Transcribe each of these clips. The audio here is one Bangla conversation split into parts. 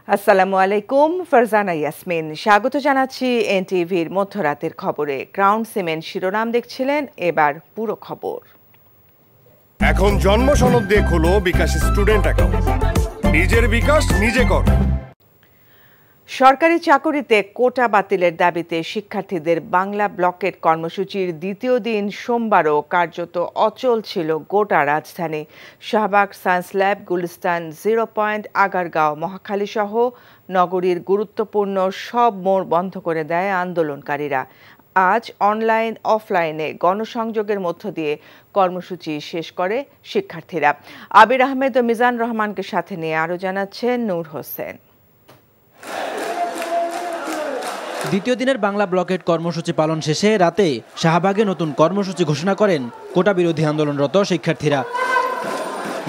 আসসালামু আলাইকুম, ফারজানা ইয়াসমিন স্বাগত জানাচ্ছি এনটিভির মধ্যরাতের খবরে। ক্রাউন সিমেন্ট শিরোনাম দেখছিলেন, এবার পুরো খবর। এখন জন্ম সনদ দিয়ে খোলো বিকাশ স্টুডেন্ট অ্যাকাউন্ট, নিজের বিকাশ নিজে কর। সরকারি চাকুরিতে কোটা বাতিলের দাবিতে শিক্ষার্থীদের বাংলা ব্লকেট কর্মসূচির দ্বিতীয় দিন সোমবারও কার্যত অচল ছিল গোটা রাজধানী। Shahbag, science lab, Gulistan, 0 point, Agargaon, Mohakhali সহ নগরীর গুরুত্বপূর্ণ সব মোড় বন্ধ করে দেয় আন্দোলনকারীরা। আজ অনলাইন অফলাইনে গণসংযোগের মধ্য দিয়ে কর্মসূচি শেষ করে শিক্ষার্থীরা। আবির আহমেদ ও মিজান রহমানকে সাথে নিয়ে আরও জানাচ্ছেন নূর হোসেন। দ্বিতীয় দিনের বাংলা ব্লকেট কর্মসূচি পালন শেষে রাতে শাহবাগে নতুন কর্মসূচি ঘোষণা করেন কোটা বিরোধী আন্দোলনরত শিক্ষার্থীরা।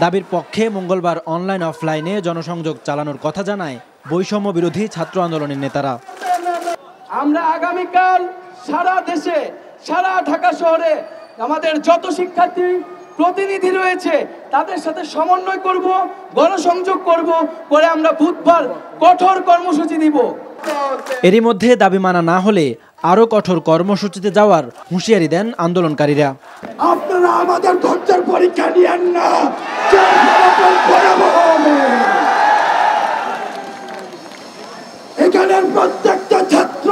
দাবির পক্ষে মঙ্গলবার অনলাইন অফলাইনে জনসংযোগ চালানোর কথা জানায় বৈষম্য বিরোধী ছাত্র আন্দোলনের নেতারা। আমরা আগামীকাল সারা দেশে, সারা ঢাকা শহরে আমাদের যত শিক্ষার্থী প্রতিনিধি রয়েছে তাদের সাথে সমন্বয় করব, গণসংযোগ করব, করে আমরা বুধবার কঠোর কর্মসূচি দিব। এরই মধ্যে দাবি মানা না হলে আরো কঠোর কর্মসূচিতে যাওয়ার হুঁশিয়ারি দেন আন্দোলনকারীরা। আপনারা আমাদের ধৈর্যের পরীক্ষা নিয়েন না, এখানের প্রত্যেকটা ছাত্র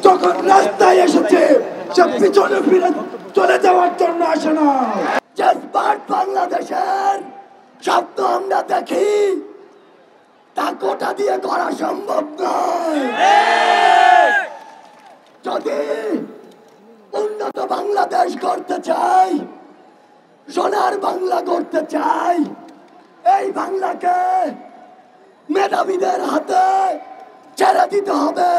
যখন রাস্তায় এসেছে সে পিছনে ফিরে চলে যাওয়ার জন্য আসে না। বাংলাদেশের স্বপ্ন আমরা দেখি, তা কোটা দিয়ে করা সম্ভব নয়। যদি উন্নত বাংলাদেশ করতে চাই, সোনার বাংলা করতে চাই, এই বাংলাকে মেধাবীদের হাতে ছেড়ে দিতে হবে।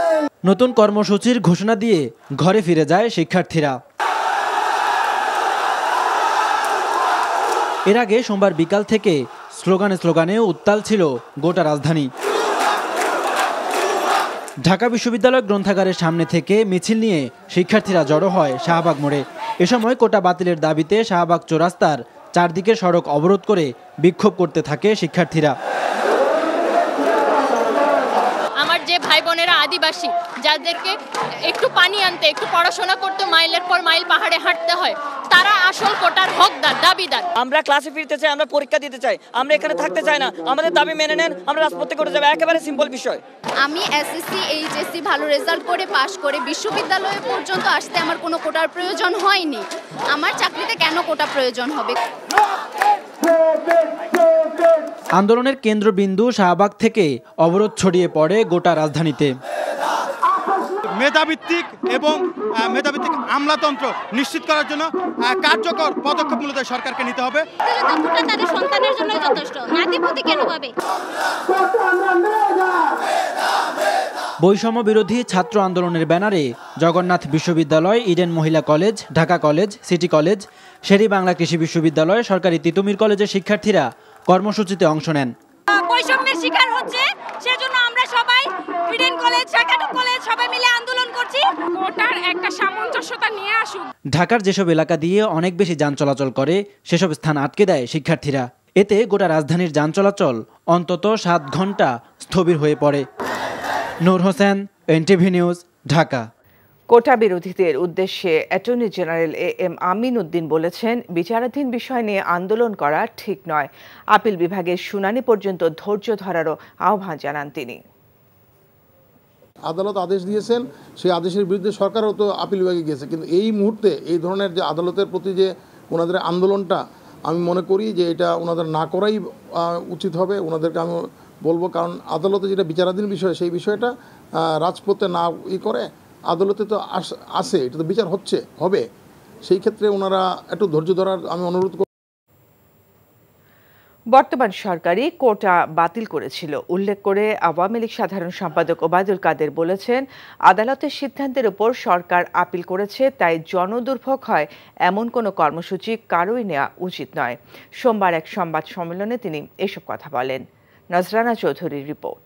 নতুন কর্মসূচির ঘোষণা দিয়ে ঘরে ফিরে যায় শিক্ষার্থীরা। এর আগে সোমবার বিকাল থেকে স্লোগানে উত্তাল ছিল গোটা রাজধানী। ঢাকা বিশ্ববিদ্যালয় গ্রন্থাগারের সামনে থেকে মিছিল নিয়ে শিক্ষার্থীরা জড়ো হয় শাহবাগ মোড়ে। এ সময় কোটা বাতিলের দাবিতে শাহবাগ চৌরাস্তার চারদিকে সড়ক অবরোধ করে বিক্ষোভ করতে থাকে শিক্ষার্থীরা। আমার যে ভাই বোনেরা আদিবাসী, যাদেরকে একটু পানি আনতে, একটু পড়াশোনা করতে মাইলের পর মাইল পাহাড়ে হাঁটতে হয়, তারা আসল কোটার হকদার, দাবিদার। আমরা ক্লাসে ফিরতে চাই, আমরা পরীক্ষা দিতে চাই, আমরা এখানে থাকতে চাই না। আমাদের দাবি মেনে নেন, আমরা রাজপথে করে যাবো। একেবারে সিম্পল বিষয়। আমি এসএসসি, এইচএসসি ভালো রেজাল্ট করে পাশ করে বিশ্ববিদ্যালয় পর্যন্ত আসতে আমার কোনো কোটার প্রয়োজন হয়নি। আমার চাকরিতে কেন কোটা প্রয়োজন হবে? আন্দোলনের কেন্দ্রবিন্দু শাহবাগ থেকে অবরোধ ছড়িয়ে পড়ে গোটা রাজধানীতে। মেধাভিত্তিক এবং মেধাভিত্তিক আমলাতন্ত্র নিশ্চিত করার জন্য কার্যকর পদক্ষেপ মূলত সরকারকে নিতে হবে। তাদের সন্তানের জন্য যথেষ্ট, নাতিপুতি কেন পাবে? বৈষম্য বিরোধী ছাত্র আন্দোলনের ব্যানারে জগন্নাথ বিশ্ববিদ্যালয়, ইডেন মহিলা college, Dhaka college, city college, Sher-e Bangla কৃষি বিশ্ববিদ্যালয়, সরকারি তিতুমির কলেজের শিক্ষার্থীরা কর্মসূচিতে অংশ নেন। বৈষম্যের শিকার হচ্ছে, সেজন্য আমরা সবাই ইডেন কলেজ, ঢাকা কলেজ সবাই মিলে আন্দোলন করছি। কোটার একটা সামঞ্জস্যতা নিয়ে আসুক। ঢাকার যেসব এলাকা দিয়ে অনেক বেশি যান চলাচল করে সেসব স্থান আটকে দেয় শিক্ষার্থীরা। এতে গোটা রাজধানীর যান চলাচল অন্তত 7 ঘন্টা স্থবির হয়ে পড়ে। নূর হোসেন, এনটিভি নিউজ, ঢাকা। কোটা বিরোধীদের উদ্দেশ্যে attorney general M Amin Uddin বলেছেন, বিচারাধীন বিষয় নিয়ে আন্দোলন করা ঠিক নয়। আপিল বিভাগের শুনানি পর্যন্ত ধৈর্য ধরারও আহ্বান জানান তিনি। আদালত আদেশ দিয়েছেন, সেই আদেশের বিরুদ্ধে সরকারও তো আপিল বিভাগে গিয়েছে, কিন্তু এই মুহূর্তে এই ধরনের যে আদালতের প্রতি যে ওনাদের আন্দোলনটা, আমি মনে করি যে এটা ওনাদের না করাই উচিত হবে। ওনাদেরকে আমি বলবো, কারণ আদালতে যেটা বিচারাধীন বিষয়, সেই বিষয়টা রাজপথে না করে আদালতে তো আসে, এটা তো বিচার হবে। সেই ক্ষেত্রে ওনারা একটু ধৈর্য ধরার আমি অনুরোধ করব। বর্তমান সরকারই কোটা বাতিল করেছিল উল্লেখ করে আওয়ামী লীগ সাধারণ সম্পাদক ওবায়দুল কাদের বলেছেন, আদালতের সিদ্ধান্তের উপর সরকার আপিল করেছে, তাই জনদুর্ভোগ হয় এমন কোনো কর্মসূচি কারোই নেওয়া উচিত নয়। সোমবার এক সংবাদ সম্মেলনে তিনি এসব কথা বলেন। নজরানা চৌধুরীর রিপোর্ট।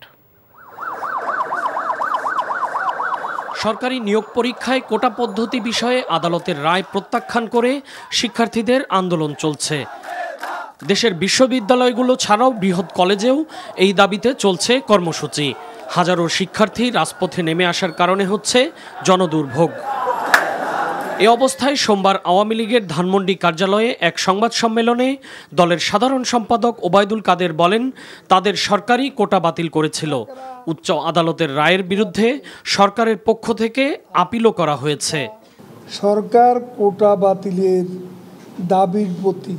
সরকারি নিয়োগ পরীক্ষায় কোটা পদ্ধতি বিষয়ে আদালতের রায় প্রত্যাখ্যান করে শিক্ষার্থীদের আন্দোলন চলছে। দেশের বিশ্ববিদ্যালয়গুলো ছাড়াও বৃহৎ কলেজেও এই দাবিতে চলছে কর্মসূচি। হাজারো শিক্ষার্থী রাজপথে নেমে আসার কারণে হচ্ছে জনদুর্ভোগ। এ অবস্থায় সোমবার আওয়ামী লীগের ধানমন্ডি কার্যালয়ে এক সংবাদ সম্মেলনে দলের সাধারণ সম্পাদক ওবায়দুল কাদের বলেন, তাদের সরকারই কোটা বাতিল করেছিল। উচ্চ আদালতের রায়ের বিরুদ্ধে সরকারের পক্ষ থেকে আপিলও করা হয়েছে। সরকার কোটা বাতিলের দাবির প্রতি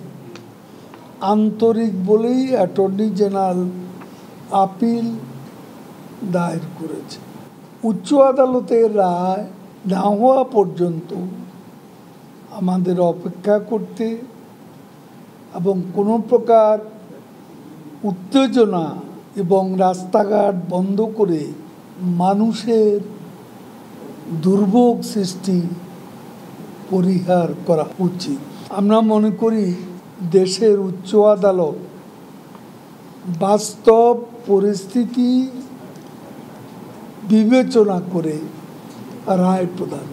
আন্তরিক বলেই অ্যাটর্নি জেনারেল আপিল দায়ের করেছে। উচ্চ আদালতের রায় না হওয়া পর্যন্ত আমাদের অপেক্ষা করতে এবং কোনো প্রকার উত্তেজনা এবং রাস্তাঘাট বন্ধ করে মানুষের দুর্ভোগ সৃষ্টি পরিহার করা উচিত। আমরা মনে করি দেশের উচ্চ আদালত বাস্তব পরিস্থিতি বিবেচনা করে রায় প্রদান।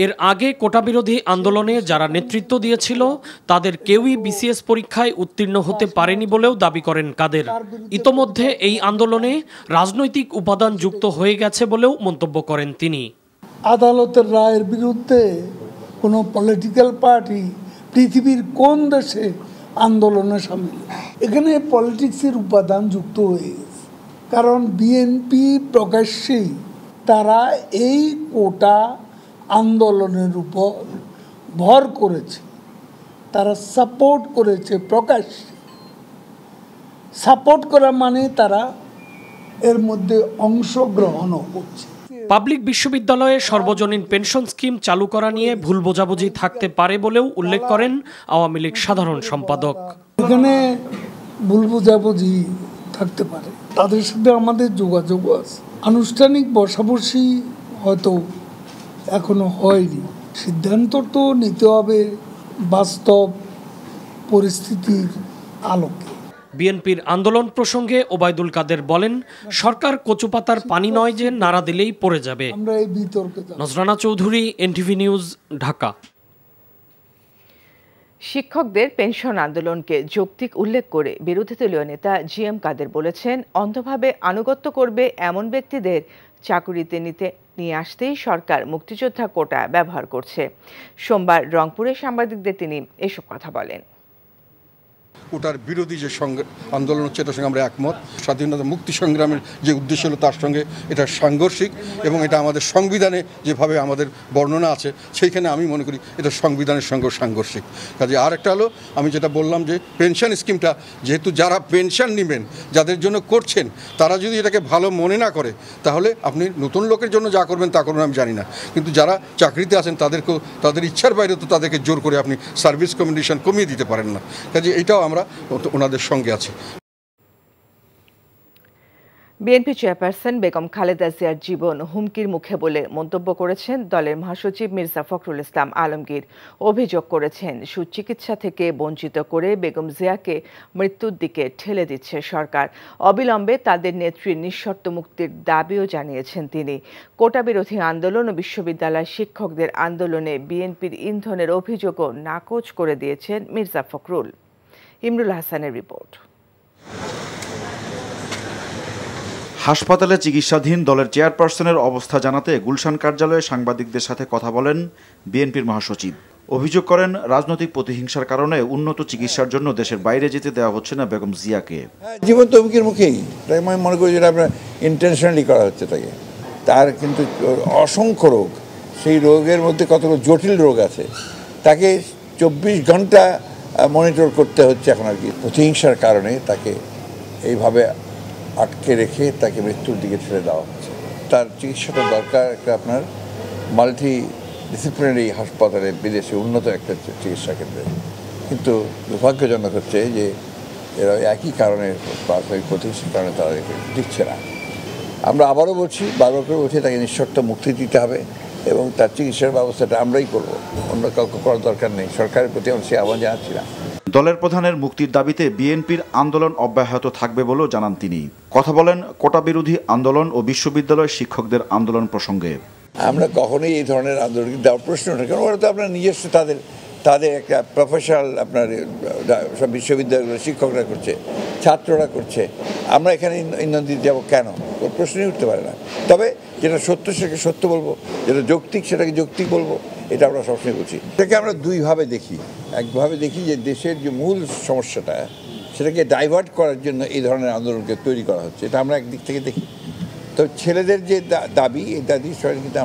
এর আগে কোটা বিরোধী আন্দোলনে যারা নেতৃত্ব দিয়েছিল তাদের কেউই বিসিএস পরীক্ষায় উত্তীর্ণ হতে পারেনি বলেও দাবি করেন কাদের। ইতোমধ্যে এই আন্দোলনে রাজনৈতিক উপাদান যুক্ত হয়ে গেছে বলেও মন্তব্য করেন তিনি। আদালতের রায়ের বিরুদ্ধে কোনো পলিটিক্যাল পার্টি পৃথিবীর কোন দেশে আন্দোলনে সামিল? এখানে পলিটিক্সের উপাদান যুক্ত হয়ে গেছে, কারণ বিএনপি প্রকাশ্যেই তারা এই কোটা আন্দোলনের উপর ভর করেছে, তারা সাপোর্ট করেছে। প্রকাশ্যে সাপোর্ট করা মানে তারা এর মধ্যে অংশগ্রহণও করছে। পাবলিক বিশ্ববিদ্যালয়ে সর্বজনীন পেনশন স্কিম চালু করা নিয়ে ভুল বোঝাবুঝি থাকতে পারে বলেও উল্লেখ করেন আওয়ামী লীগ সাধারণ সম্পাদক। এখানে ভুল বোঝাবুঝি থাকতে পারে, তাদের সাথে আমাদের যোগাযোগ আছে। আনুষ্ঠানিক বসাবসি হয়তো এখনো হয়নি। সিদ্ধান্ত তো নিতে হবে বাস্তব পরিস্থিতির আলোকে। বিএনপির আন্দোলন প্রসঙ্গে ওবায়দুল কাদের বলেন, সরকার কচুপাতার পানি নয় যে নাড়া দিলেই পড়ে যাবে। আমরা এই বিতর্কে নজরানা চৌধুরী, এনটিভি নিউজ, ঢাকা। শিক্ষকদের পেনশন আন্দোলনকে যৌক্তিক উল্লেখ করে বিরোধী দলীয় নেতা জিএম কাদের বলেছেন, অন্ধভাবে আনুগত্য করবে এমন ব্যক্তিদের চাকুরিতে নিয়ে আসতেই সরকার মুক্তিযোদ্ধা কোটা ব্যবহার করছে। সোমবার রংপুরে সাংবাদিকদের তিনি এসব কথা বলেন। কোটার বিরোধী যে আন্দোলন হচ্ছে এটার সঙ্গে আমরা একমত। স্বাধীনতা মুক্তি সংগ্রামের যে উদ্দেশ্য হলো তার সঙ্গে এটা সাংঘর্ষিক, এবং এটা আমাদের সংবিধানে যেভাবে আমাদের বর্ণনা আছে সেইখানে আমি মনে করি এটা সংবিধানের সঙ্গে সাংঘর্ষিক। কাজে আর একটা হলো, আমি যেটা বললাম যে পেনশন স্কিমটা যেহেতু যারা পেনশন নেবেন, যাদের জন্য করছেন, তারা যদি এটাকে ভালো মনে না করে তাহলে আপনি নতুন লোকের জন্য যা করবেন তা করবেন আমি জানি না, কিন্তু যারা চাকরিতে আছেন তাদেরকেও তাদের ইচ্ছার বাইরে তো তাদেরকে জোর করে আপনি সার্ভিস কন্ডিশন কমিয়ে দিতে পারেন না। কাজে এইটাও আমরা ওনাদের সঙ্গে আছি। বিএনপি চেয়ারপারসন বেগম খালেদা জিয়ার জীবন হুমকির মুখে বলে মন্তব্য করেছেন দলের মহাসচিব মির্জা ফখরুল ইসলাম আলমগীর। অভিযোগ করেছেন, সুচিকিৎসা থেকে বঞ্চিত করে বেগম জিয়াকে মৃত্যুর দিকে ঠেলে দিচ্ছে সরকার। অবিলম্বে তাদের নেত্রীর নিঃশর্ত মুক্তির দাবিও জানিয়েছেন তিনি। কোটা বিরোধী আন্দোলন ও বিশ্ববিদ্যালয় শিক্ষকদের আন্দোলনে বিএনপির ইন্ধনের অভিযোগও নাকচ করে দিয়েছেন মির্জা ফখরুল। ইমরুল হাসানের রিপোর্ট। হাসপাতালে চিকিৎসাধীন দলের চেয়ারপারসনের অবস্থা জানাতে গুলশান কার্যালয়ে সাংবাদিকদের সাথে কথা বলেন বিএনপির মহাসচিব। অভিযোগ করেন, রাজনৈতিক প্রতিহিংসার কারণে উন্নত চিকিৎসার জন্য দেশের বাইরে যেতে দেওয়া হচ্ছে না বেগম জিয়াকে। জীবন তো হুমকির মুখেই, তাই আমি মনে করি যেটা আপনার ইন্টেনশনালি করা হচ্ছে তাকে। তার কিন্তু অসংখ্য রোগ, সেই রোগের মধ্যে কতগুলো জটিল রোগ আছে, তাকে 24 ঘন্টা মনিটর করতে হচ্ছে এখন আর কি। প্রতিহিংসার কারণে তাকে এইভাবে আটকে রেখে তাকে মৃত্যুর দিকে ঠেলে দেওয়া হচ্ছে। তার চিকিৎসাটা দরকার একটা আপনার মাল্টি ডিসিপ্লিনারি হাসপাতালে, বিদেশে উন্নত একটা চিকিৎসা কেন্দ্রে। কিন্তু দুর্ভাগ্যজনক হচ্ছে যে এরা একই কারণে, প্রাথমিক প্রতিহিংসার কারণে তারা দিচ্ছে না। আমরা আবারও বলছি, বারবার করে বলছি, তাকে নিঃশর্ত মুক্তি দিতে হবে এবং তার চিকিৎসার ব্যবস্থাটা আমরাই করব, অন্য কাউকে করার দরকার নেই। সরকারের প্রতি আমরা সে আহ্বান জানাচ্ছি না। দলের প্রধানের মুক্তির দাবিতে বিএনপির আন্দোলন অব্যাহত থাকবে বলেও জানান তিনি। কথা বলেন কোটা বিরোধী আন্দোলন ও বিশ্ববিদ্যালয় শিক্ষকদের আন্দোলন প্রসঙ্গে। আমরা কখনোই এই ধরনের আন্দোলন দেওয়ার প্রশ্ন ওঠে, কারণ ওরা তো আপনার নিজস্ব তাদের তাদের একটা প্রফেশনাল আপনার সব বিশ্ববিদ্যালয়গুলো শিক্ষকরা করছে, ছাত্ররা করছে, আমরা এখানে ইন্ধন দিতে যাবো কেন? ওর প্রশ্নই উঠতে পারে না। তবে যেটা সত্য সেটাকে সত্য বলবো, যেটা যৌক্তিক সেটাকে যৌক্তিক বলবো, এটা আমরা সবসময় বলছি। এটাকে আমরা দুইভাবে দেখি। একভাবে দেখি যে দেশের যে মূল সমস্যাটা সেটাকে ডাইভার্ট করার জন্য এই ধরনের আন্দোলনকে তৈরি করা হচ্ছে, এটা আমরা একদিক থেকে দেখি। তো ছেলেদের যে দাবি, এই দাবি সবাই কিন্তু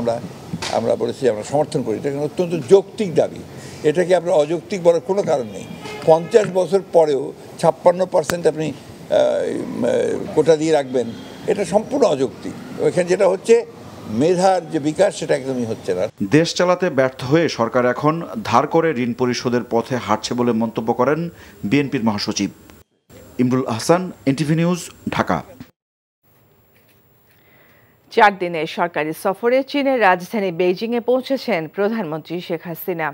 আমরা বলেছি আমরা সমর্থন করি। এটা অত্যন্ত যৌক্তিক দাবি, এটাকে আমরা অযৌক্তিক বলার কোনো কারণ নেই। 50 বছর পরেও 56% আপনি কোটা দিয়ে রাখবেন, এটা সম্পূর্ণ অযৌক্তিক। ওইখানে যেটা হচ্ছে মেধার যে বিকাশ, সেটা একদমই হচ্ছে না। দেশ চালাতে ব্যর্থ হয়ে সরকার এখন ধার করে ঋণ পরিশোধের পথে হাঁটছে বলে মন্তব্য করেন বিএনপির মহাসচিব। Imrul Ahsan, NTV news, Dhaka. 4 দিনের সরকারি সফরে চীনের রাজধানী বেইজিংয়ে পৌঁছেছেন প্রধানমন্ত্রী শেখ হাসিনা।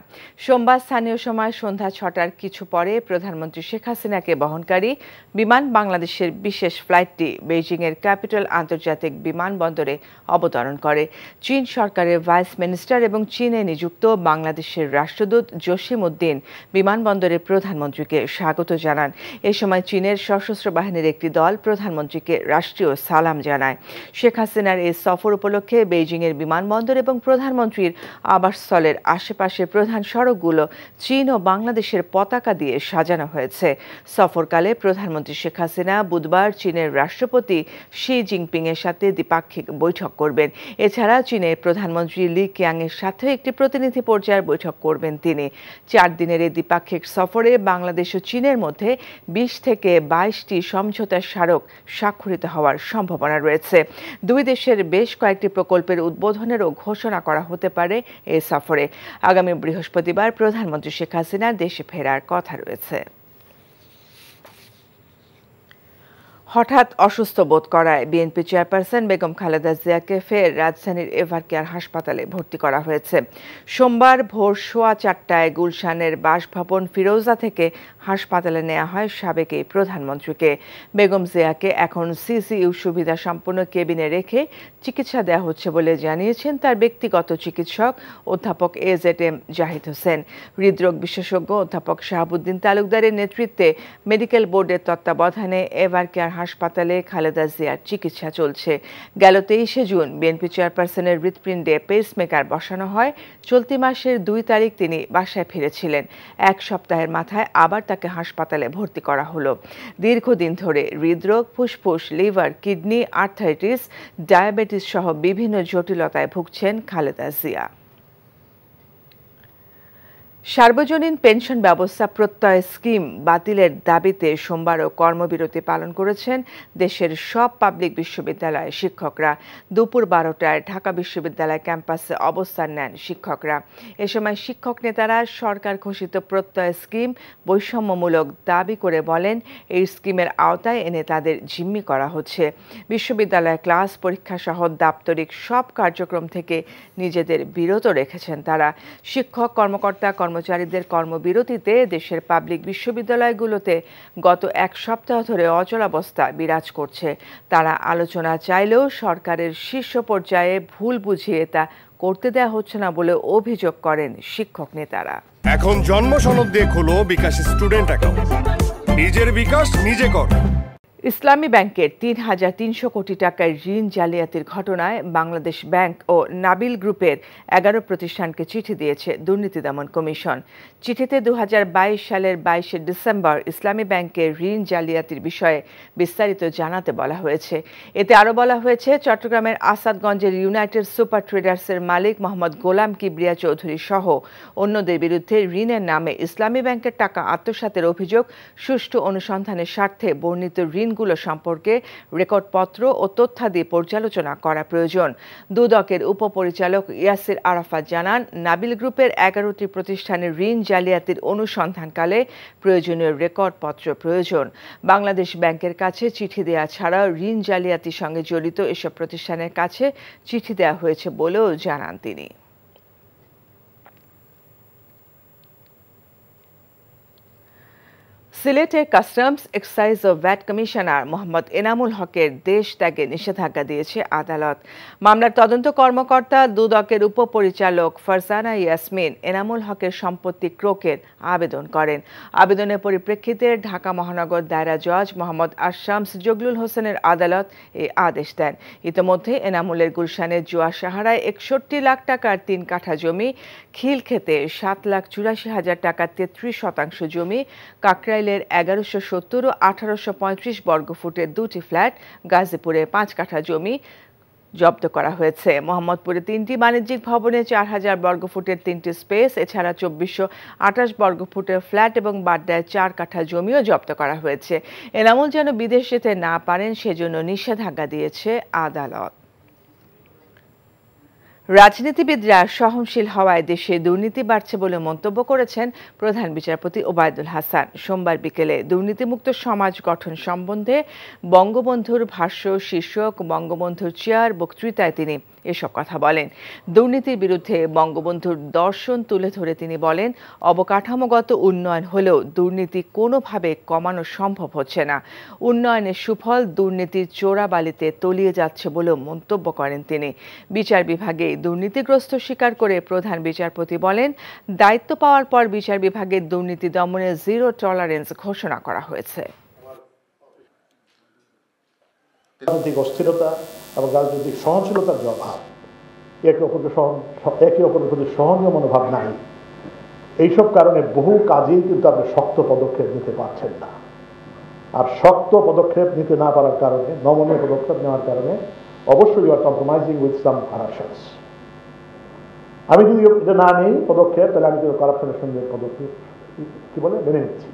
সোমবার স্থানীয় সময় সন্ধ্যা 6টার কিছু পরে প্রধানমন্ত্রী শেখ হাসিনাকে বহনকারী বিমান বাংলাদেশের বিশেষ ফ্লাইটটি বেইজিংয়ের ক্যাপিটাল আন্তর্জাতিক বিমানবন্দরে অবতরণ করে। চীন সরকারের ভাইস মিনিস্টার এবং চীনে নিযুক্ত বাংলাদেশের রাষ্ট্রদূত জসিম উদ্দিন বিমানবন্দরে প্রধানমন্ত্রীকে স্বাগত জানান। এ সময় চীনের সশস্ত্র বাহিনীর একটি দল প্রধানমন্ত্রীকে রাষ্ট্রীয় সালাম জানায়। শেখ হাসিনার এই সফর উপলক্ষে বেইজিংয়ের বিমানবন্দর এবং প্রধানমন্ত্রীর আবাসস্থলের আশেপাশে প্রধান সড়কগুলো চীন ও বাংলাদেশের পতাকা দিয়ে সাজানো হয়েছে। সফরকালে প্রধানমন্ত্রী শেখ হাসিনা বুধবার চীনের রাষ্ট্রপতি শি জিনপিং এর সাথে দ্বিপাক্ষিক বৈঠক করবেন। এছাড়া চীনের প্রধানমন্ত্রী লি কিয়াং এর সাথে একটি প্রতিনিধি পর্যায়ের বৈঠক করবেন তিনি। 4 দিনের এই দ্বিপাক্ষিক সফরে বাংলাদেশ ও চীনের মধ্যে 20 থেকে 22টি সমঝোতা স্মারক স্বাক্ষরিত হওয়ার সম্ভাবনা রয়েছে। দুই দেশের বেশ কয়েকটি প্রকল্পের উদ্বোধনেরও ঘোষণা করা হতে পারে এই সফরে। আগামী বৃহস্পতিবার প্রধানমন্ত্রী শেখ হাসিনার দেশে ফেরার কথা রয়েছে। হঠাৎ অসুস্থ বোধ করায় বিএনপি চেয়ারপারসন বেগম খালেদা জিয়াকে ফের রাজধানীর এভারকেয়ার হাসপাতালে ভর্তি করা হয়েছে। সোমবার ভোর 4:15টায় গুলশানের বাসভবন ফিরোজা থেকে হাসপাতালে নেওয়া হয় সাবেক এই প্রধানমন্ত্রীকে। বেগম জিয়াকে এখন সিসিইউ সুবিধা সম্পন্ন কেবিনে রেখে চিকিৎসা দেওয়া হচ্ছে বলে জানিয়েছেন তার ব্যক্তিগত চিকিৎসক অধ্যাপক এজেডএম জাহিদ হোসেন। হৃদরোগ বিশেষজ্ঞ অধ্যাপক শাহাবুদ্দিন তালুকদারের নেতৃত্বে মেডিকেল বোর্ডের তত্ত্বাবধানে এভারকেয়ার হাসপাতালে খালেদা জিয়ার চিকিৎসা চলছে। গেল 23শে জুন বিএনপি চেয়ারপারসনের হৃৎপিণ্ডে পেসমেকার বসানো হয়। চলতি মাসের 2 তারিখ তিনি বাসায় ফিরেছিলেন। 1 সপ্তাহের মাথায় আবার তাকে হাসপাতালে ভর্তি করা হলো। দীর্ঘদিন ধরে হৃদরোগ, ফুসফুস, লিভার, কিডনি, আর্থাইটিস, ডায়াবেটিস সহ বিভিন্ন জটিলতায় ভুগছেন খালেদা জিয়া। সার্বজনীন পেনশন ব্যবস্থা প্রত্যয় স্কিম বাতিলের দাবিতে সোমবারও কর্মবিরতি পালন করেছেন দেশের সব পাবলিক বিশ্ববিদ্যালয়ের শিক্ষকরা। দুপুর 12টায় ঢাকা বিশ্ববিদ্যালয় ক্যাম্পাসে অবস্থান নেন শিক্ষকরা। এ সময় শিক্ষক নেতারা সরকার ঘোষিত প্রত্যয় স্কিম বৈষম্যমূলক দাবি করে বলেন, এই স্কিমের আওতায় এনে তাদের জিম্মি করা হচ্ছে। বিশ্ববিদ্যালয় ক্লাস, পরীক্ষা সহ দাপ্তরিক সব কার্যক্রম থেকে নিজেদের বিরত রেখেছেন তারা। শিক্ষক, কর্মকর্তা, কর্মচারীদের কর্মবিরতিতে দেশের পাবলিক বিশ্ববিদ্যালয়গুলোতে গত 1 সপ্তাহ ধরে অচলাবস্থা বিরাজ করছে। তারা আলোচনা চাইলেও সরকারের শীর্ষ পর্যায়ে ভুল বুঝিয়ে তা করতে দেওয়া হচ্ছে না বলে অভিযোগ করেন শিক্ষক নেতারা। এখন জন্ম সনদ দিয়ে খোলো বিকাশ স্টুডেন্ট অ্যাকাউন্ট। নিজের বিকাশ নিজে কর। ইসলামী ব্যাংকের 3,300 কোটি টাকার ঋণ জালিয়াতির ঘটনায় বাংলাদেশ ব্যাংক ও নাবিল গ্রুপের 11 প্রতিষ্ঠানকে চিঠি দিয়েছে দুর্নীতি দমন কমিশন। চিঠিতে 2022 সালের 22শে ডিসেম্বর ইসলামী ব্যাংকের ঋণ জালিয়াতির বিষয়ে বিস্তারিত জানাতে বলা হয়েছে। এতে আরও বলা হয়েছে, চট্টগ্রামের আসাদগঞ্জের ইউনাইটেড সুপার ট্রেডার্সের মালিক মোহাম্মদ গোলাম কিবরিয়া চৌধুরী সহ অন্যদের বিরুদ্ধে ঋণের নামে ইসলামী ব্যাংকের টাকা আত্মসাতের অভিযোগ সুষ্ঠু অনুসন্ধানের স্বার্থে বর্ণিত ঋণগুলো সম্পর্কে রেকর্ডপত্র ও তথ্যাদি পর্যালোচনা করা প্রয়োজন। দুদকের উপপরিচালক ইয়াসির আরাফাত জানান, নাবিল গ্রুপের 11টি প্রতিষ্ঠানের ঋণ জালিয়াতির অনুসন্ধানকালে প্রয়োজনীয় রেকর্ডপত্র প্রয়োজন। বাংলাদেশ ব্যাংকের কাছে চিঠি দেওয়া ছাড়াও ঋণ জালিয়াতির সঙ্গে জড়িত এসব প্রতিষ্ঠানের কাছে চিঠি দেওয়া হয়েছে বলেও জানান তিনি। সিলেটের কাস্টমস এক্সাইজ ও ভ্যাট কমিশনার মোহাম্মদ এনামুল হকের দেশ ত্যাগে নিষেধাজ্ঞা দিয়েছে আদালত। মামলার তদন্ত কর্মকর্তা দুদকের উপপরিচালক ফারজানা ইয়াসমিন এনামুল হকের সম্পত্তি ক্রোকের আবেদন করেন। আবেদনের পরিপ্রেক্ষিতে ঢাকা মহানগর দায়রা জজ মোহাম্মদ আশামস জগলুল হোসেনের আদালত এই আদেশ দেন। ইতিমধ্যে এনামুলের গুলশানের জুয়া সাহারায় 61 লাখ টাকার 3 কাঠা জমি, খিলক্ষেতে 7,84,000 টাকার 33% জমি, কাকরাইলের 1170 ও 1835 বর্গফুটের 2টি ফ্ল্যাট, গাজীপুরে 5 কাঠা জমি জব্দ করা হয়েছে। মোহাম্মদপুরে 3টি বাণিজ্যিক ভবনে 4000 বর্গফুটের 3টি স্পেস, এছাড়া 2428 বর্গফুটের ফ্ল্যাট এবং বাড্ডায় 4 কাঠা জমিও জব্দ করা হয়েছে। এনামুল যেন বিদেশ যেতে না পারেন সেজন্য নিষেধাজ্ঞা দিয়েছে আদালত। রাজনীতিবিদরা সহনশীল হওয়ায় দেশে দুর্নীতি বাড়ছে বলে মন্তব্য করেছেন প্রধান বিচারপতি ওবায়দুল হাসান। সোমবার বিকেলে দুর্নীতিমুক্ত সমাজ গঠন সম্বন্ধে বঙ্গবন্ধুর ভাষ্য শীর্ষক বঙ্গবন্ধুর চেয়ার বক্তৃতায় তিনি এসব কথা বলেন। দুর্নীতির বিরুদ্ধে বঙ্গবন্ধুর দর্শন তুলে ধরে তিনি বলেন, অবকাঠামোগত উন্নয়ন হলেও দুর্নীতি কোনোভাবে কমানো সম্ভব হচ্ছে না। উন্নয়নের সুফল দুর্নীতির চোরাবালিতে তলিয়ে যাচ্ছে বলেও মন্তব্য করেন তিনি। বিচার বিভাগে দুর্নীতিগ্রস্ত স্বীকার করে প্রধান বিচারপতি বলেন, দায়িত্ব পাওয়ার পর বিচার বিভাগের দুর্নীতি দমনে 0 টলারেন্স ঘোষণা করা হয়েছে। রাজনৈতিক অস্থিরতা এবং রাজনৈতিক সহনশীলতার যে অভাব, একে অপরের প্রতি সহনীয় মনোভাব নাই, এইসব কারণে বহু কাজেই কিন্তু আপনি শক্ত পদক্ষেপ নিতে পারছেন না। আর শক্ত পদক্ষেপ নিতে না পারার কারণে, নমনীয় পদক্ষেপ নেওয়ার কারণে অবশ্যই you are compromising with some corruptions. আমি যদি এটা না নিই পদক্ষেপ, তাহলে আমি কিন্তু কারাপশনের সঙ্গে পদক্ষেপ মেনে নিচ্ছি।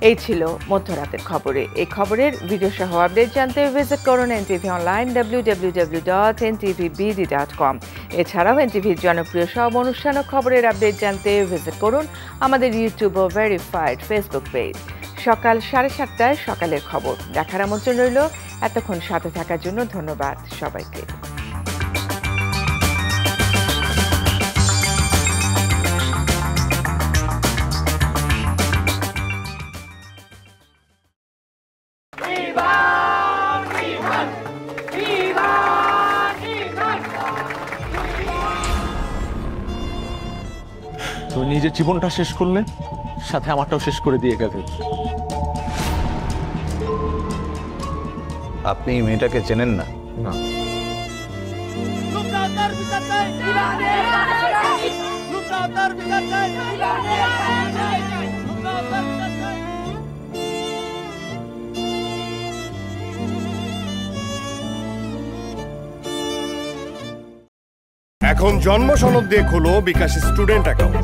এই ছিল মধ্যরাতের খবরে। এই খবরের ভিডিও সহ আপডেট জানতে ভিজিট করুন NTV অনলাইন www.ntvbd.com। এছাড়াও NTVর জনপ্রিয় সব অনুষ্ঠান ও খবরের আপডেট জানতে ভিজিট করুন আমাদের ইউটিউব ও ভেরিফাইড ফেসবুক পেজ। সকাল 7:30টায় সকালের খবর দেখার আমন্ত্রণ রইল। এতক্ষণ সাথে থাকার জন্য ধন্যবাদ সবাইকে। তুমি নিজের জীবনটা শেষ করলে, সাথে আমারটাও শেষ করে দিয়ে গেলে। আপনি এই মেয়েটাকে চেনেন না? না। এখন জন্ম সনদ দিয়ে খোলো বিকাশ স্টুডেন্ট অ্যাকাউন্ট।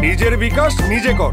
নিজের বিকাশ নিজে কর।